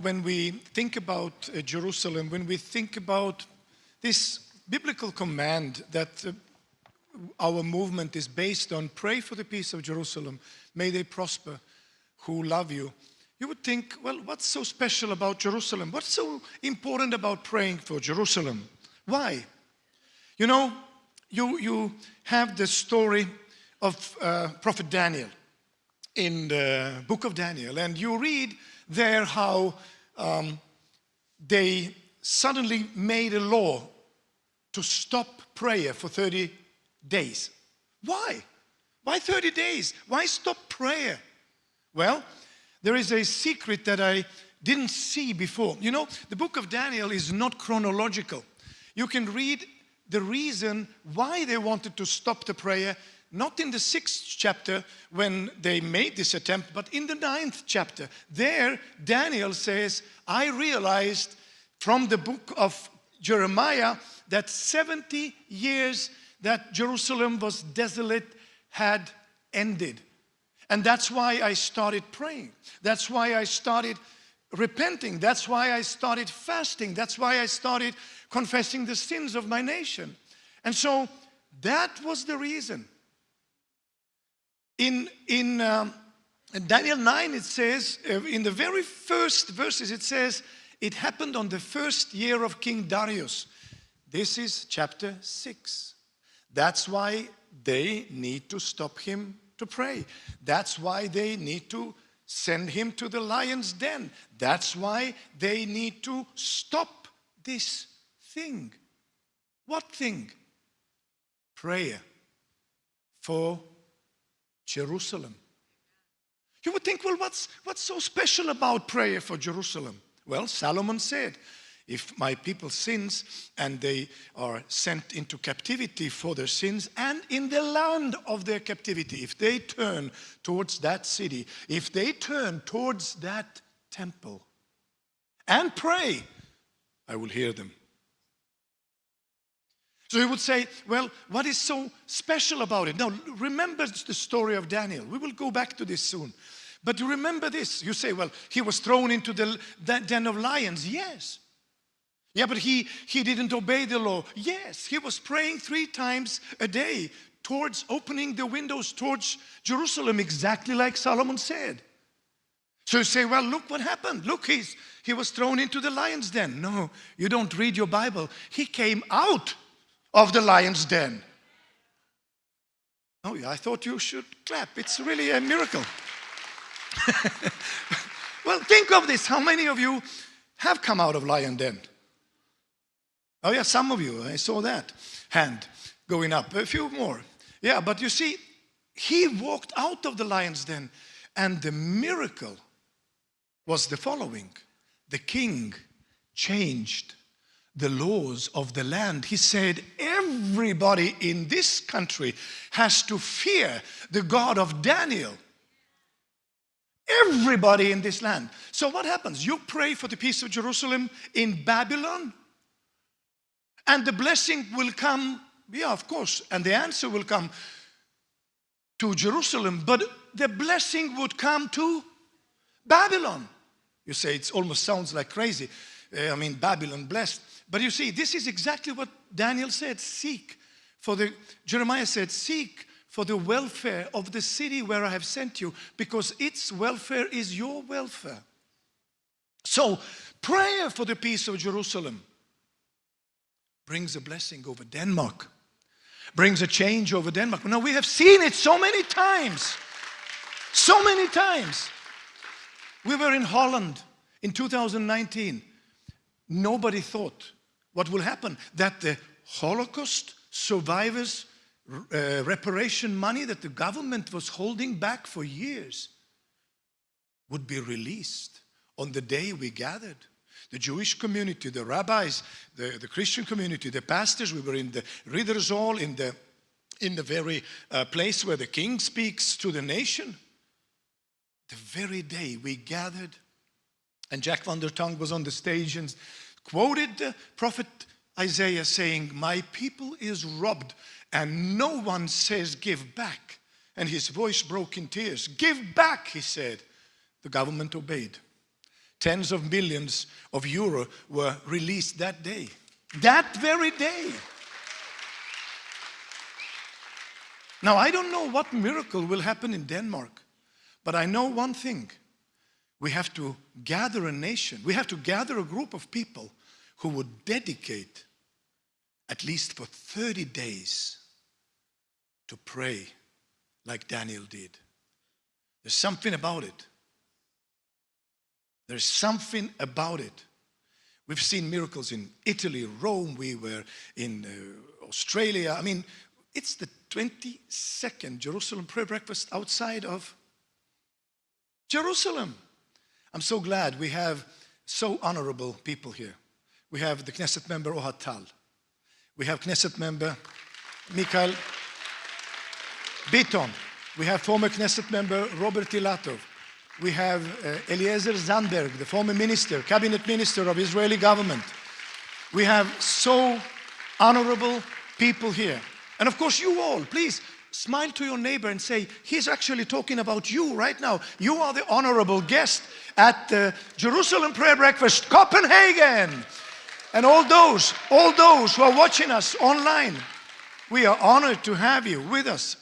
when we think about Jerusalem, when we think about this biblical command that our movement is based on, pray for the peace of Jerusalem, may they prosper who love you, you would think, well, what's so special about Jerusalem? What's so important about praying for Jerusalem? Why? You know, you have the story of Prophet Daniel in the book of Daniel, and you read there how they suddenly made a law to stop prayer for 30 days. Why? Why 30 days? Why stop prayer? Well, there is a secret that I didn't see before. You know, the book of Daniel is not chronological. You can read the reason why they wanted to stop the prayer, not in the 6th chapter when they made this attempt, but in the 9th chapter. There, Daniel says, I realized from the book of Jeremiah that 70 years that Jerusalem was desolate had ended. And that's why I started praying. That's why I started repenting. That's why I started fasting. That's why I started confessing the sins of my nation. And so that was the reason. In Daniel 9 it says, in the very first verses it says, it happened on the 1st year of King Darius. This is chapter 6. That's why they need to stop him to pray. That's why they need to send him to the lion's den. That's why they need to stop this thing. What thing? Prayer for Jerusalem. You would think, well, what's so special about prayer for Jerusalem? Well, Solomon said, if my people sins and they are sent into captivity for their sins, and in the land of their captivity, if they turn towards that city, if they turn towards that temple and pray, I will hear them. So you would say, well, what is so special about it? Now, remember the story of Daniel. We will go back to this soon. But remember this. You say, well, he was thrown into the den of lions. Yes. Yeah, but he didn't obey the law. Yes, he was praying 3 times a day towards opening the windows towards Jerusalem, exactly like Solomon said. So you say, well, look what happened. Look, he was thrown into the lion's den. No, you don't read your Bible. He came out of the lion's den. Oh yeah, I thought you should clap. It's really a miracle. Well, think of this. How many of you have come out of lion den? Oh yeah, some of you. I saw that hand going up. A few more. Yeah, but you see, he walked out of the lion's den, and the miracle was the following. The king changed the laws of the land. He said, everybody in this country has to fear the God of Daniel. Everybody in this land. So what happens? You pray for the peace of Jerusalem in Babylon, and the blessing will come, yeah, of course, and the answer will come to Jerusalem, but the blessing would come to Babylon. You say it almost sounds like crazy. I mean, Babylon blessed. But you see, this is exactly what Daniel said. Jeremiah said, seek for the welfare of the city where I have sent you, because its welfare is your welfare. So, prayer for the peace of Jerusalem brings a blessing over Denmark, brings a change over Denmark. Now, we have seen it so many times. So many times. We were in Holland in 2019. Nobody thought what will happen, that the Holocaust survivors' reparation money that the government was holding back for years would be released on the day we gathered. The Jewish community, the rabbis, the Christian community, the pastors, we were in the Ridderzaal, in the very place where the king speaks to the nation. The very day we gathered, and Jack van der Tong was on the stage and quoted the prophet Isaiah saying, my people is robbed and no one says give back. And his voice broke in tears. Give back, he said. The government obeyed. Tens of millions of euro were released that day. That very day. Now, I don't know what miracle will happen in Denmark, but I know one thing. We have to gather a nation. We have to gather a group of people who would dedicate at least for 30 days to pray like Daniel did. There's something about it. There's something about it. We've seen miracles in Italy, Rome, we were in Australia. I mean, it's the 22nd Jerusalem prayer breakfast outside of Jerusalem. I'm so glad we have so honorable people here. We have the Knesset member Ohad Tal. We have Knesset member Mikhail Biton. We have former Knesset member Robert Ilatov. We have Eliezer Zandberg, the former minister, cabinet minister of Israeli government. We have so honorable people here. And of course you all, please smile to your neighbor and say, he's actually talking about you right now. You are the honorable guest at the Jerusalem Prayer Breakfast, Copenhagen. And all those who are watching us online, we are honored to have you with us.